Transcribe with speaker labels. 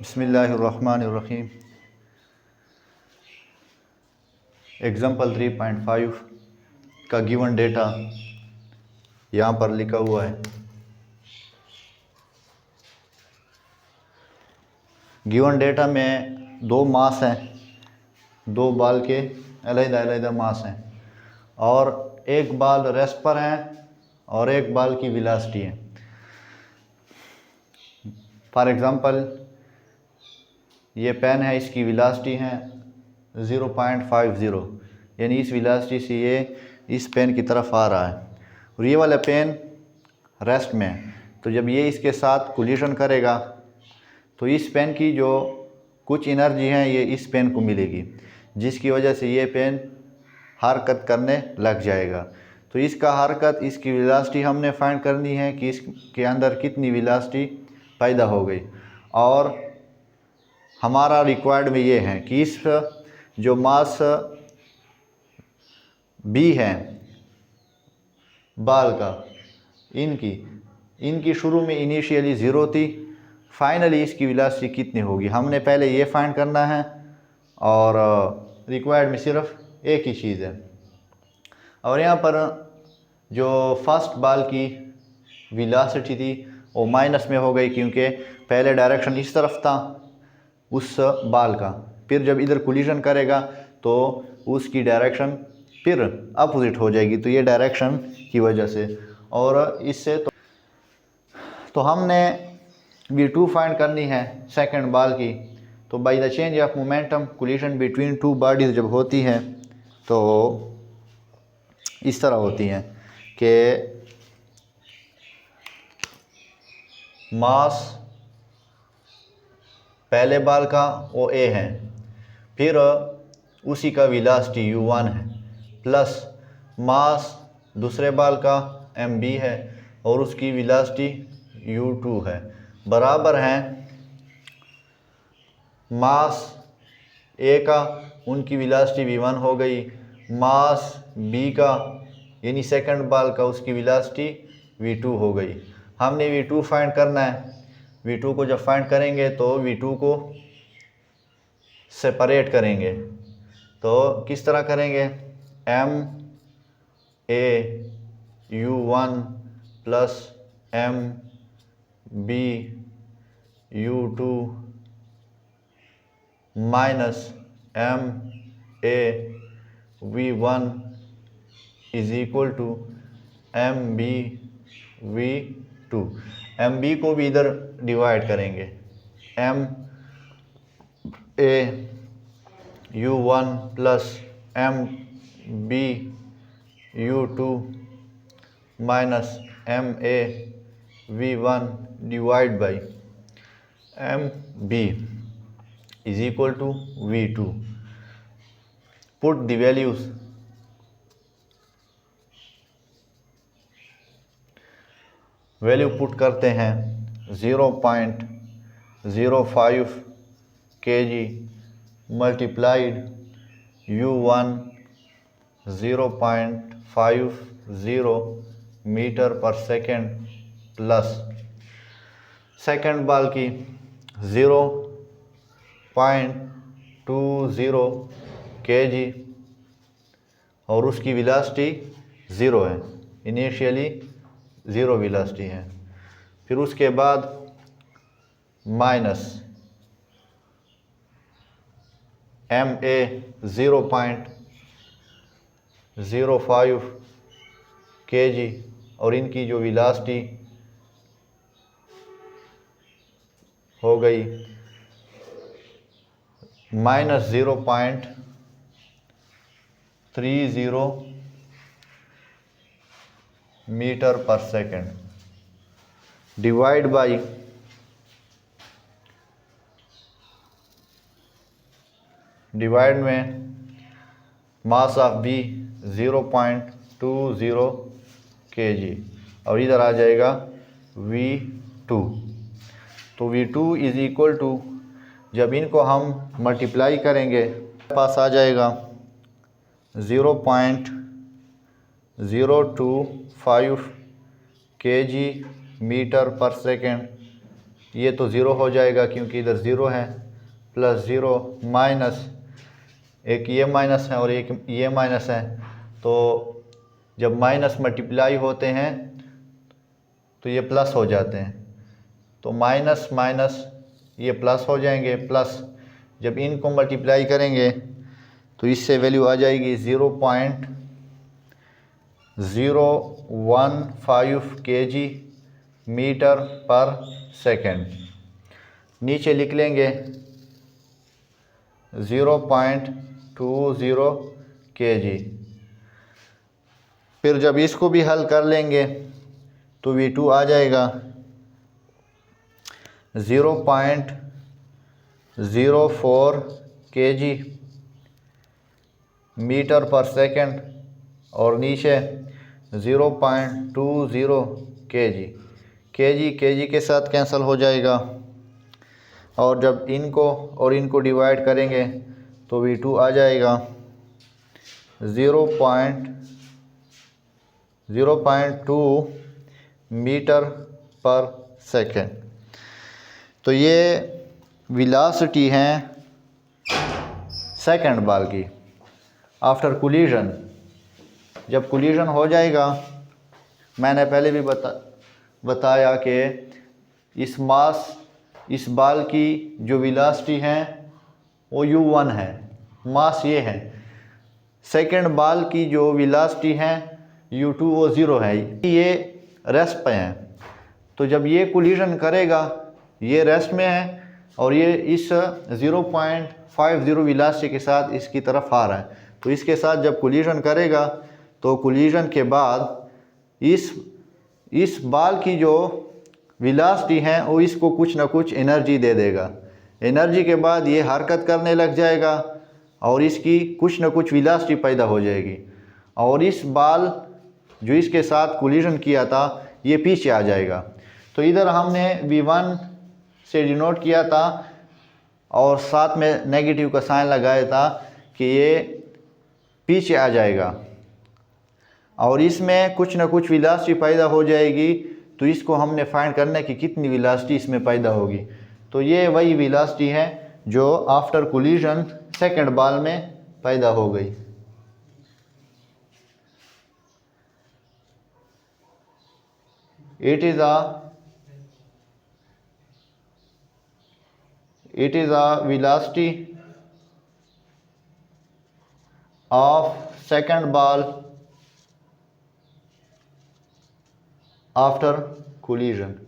Speaker 1: बिस्मिल्लाहिर्रहमानिर्रहीम। एग्जाम्पल 3.5 का given data यहाँ पर लिखा हुआ है। गिवन डेटा में दो मास हैं, दो बाल के अलग-अलग मास हैं और एक बाल रेस्ट पर है और एक बाल की वेलोसिटी है। फॉर एग्ज़ाम्पल ये पेन है, इसकी वेलोसिटी है 0.50, यानी इस वेलोसिटी से ये इस पेन की तरफ आ रहा है और ये वाला पेन रेस्ट में है। तो जब ये इसके साथ कोलिजन करेगा तो इस पेन की जो कुछ एनर्जी है ये इस पेन को मिलेगी, जिसकी वजह से ये पेन हरकत करने लग जाएगा। तो इसका हरकत, इसकी वेलोसिटी हमने फाइंड करनी है कि इसके अंदर कितनी वेलोसिटी पैदा हो गई। और हमारा रिक्वायर्ड में ये है कि इस जो मास बी है बाल का, इनकी शुरू में इनिशियली ज़ीरो थी, फाइनली इसकी वेलोसिटी कितनी होगी हमने पहले ये फाइंड करना है और रिक्वायर्ड में सिर्फ एक ही चीज़ है। और यहाँ पर जो फर्स्ट बाल की वेलोसिटी थी वो माइनस में हो गई, क्योंकि पहले डायरेक्शन इस तरफ था उस बाल का, फिर जब इधर कोलिजन करेगा तो उसकी डायरेक्शन फिर अपोजिट हो जाएगी, तो ये डायरेक्शन की वजह से। और इससे तो हमने v2 फाइंड करनी है सेकंड बाल की। तो by the change of momentum collision between two bodies जब होती है तो इस तरह होती हैं कि मास पहले बाल का वो a है, फिर उसी का वेलोसिटी u1 है, प्लस मास दूसरे बाल का mb है और उसकी वेलोसिटी u2 है, बराबर हैं मास a का, उनकी वेलोसिटी v1 हो गई, मास b का यानी सेकंड बाल का, उसकी वेलोसिटी v2 हो गई। हमने v2 फाइंड करना है। v2 को जब फाइंड करेंगे तो v2 को सेपरेट करेंगे। तो किस तरह करेंगे? m a u1 plus m b u2 minus m a v1 is equal to m b v2। M B को भी इधर डिवाइड करेंगे, M A U one plus M B U two minus M A V one divide by M B is equal to V two. Put the values, value put करते हैं 0.05 kg multiplied u1 0.50 metre पर second plus second ball की 0.20 kg और उसकी velocity 0 है, initially 0 velocity है। फिर उसके बाद माइनस एम ए 0.05 kg और इनकी जो वेलोसिटी हो गई माइनस 0.30 मीटर पर सेकेंड डिवाइड बाई डिवाइड में मास ऑफ बी 0.20 kg और इधर आ जाएगा V2। तो V2 इज इक्वल टू, जब इनको हम मल्टीप्लाई करेंगे पास आ जाएगा 0.025 kg मीटर पर सेकेंड ये तो ज़ीरो हो जाएगा क्योंकि इधर ज़ीरो है, प्लस ज़ीरो माइनस एक ये माइनस है और एक ये माइनस है। तो जब माइनस मल्टीप्लाई होते हैं तो ये प्लस हो जाते हैं, तो माइनस माइनस ये प्लस हो जाएंगे, प्लस जब इनको मल्टीप्लाई करेंगे तो इससे वैल्यू आ जाएगी 0.015 kg मीटर पर सेकेंड। नीचे लिख लेंगे 0.20 kg। फिर जब इसको भी हल कर लेंगे तो V2 आ जाएगा 0.04 kg मीटर पर सेकेंड, और नीचे 0.20 kg। kg के साथ कैंसिल हो जाएगा, और जब इनको और इनको डिवाइड करेंगे तो V2 आ जाएगा 0.02 मीटर पर सेकेंड। तो ये वेलोसिटी हैं सेकंड बॉल की आफ्टर कोलिजन। जब कोलिजन हो जाएगा, मैंने पहले भी बताया कि इस बॉल की जो वेलोसिटी है वो u1 है, मास ये है। सेकंड बॉल की जो वेलोसिटी है u2 वो 0 है, ये रेस्ट पे है। तो जब ये कोलिजन करेगा, ये रेस्ट में है और ये इस 0.50 वेलोसिटी के साथ इसकी तरफ आ रहा है। तो इसके साथ जब कोलिजन करेगा तो कोलिजन के बाद इस बॉल की जो वेलोसिटी है वो इसको कुछ ना कुछ एनर्जी दे देगा। एनर्जी के बाद ये हरकत करने लग जाएगा और इसकी कुछ ना कुछ वेलोसिटी पैदा हो जाएगी, और इस बॉल जो इसके साथ कोलिजन किया था ये पीछे आ जाएगा। तो इधर हमने V1 से डिनोट किया था और साथ में नेगेटिव का साइन लगाया था कि ये पीछे आ जाएगा, और इसमें कुछ ना कुछ वेलोसिटी पैदा हो जाएगी। तो इसको हमने फाइंड करना है कि कितनी वेलोसिटी इसमें पैदा होगी। तो ये वही वेलोसिटी है जो आफ्टर कोलिजन सेकंड बॉल में पैदा हो गई। It is a velocity of second ball after collision.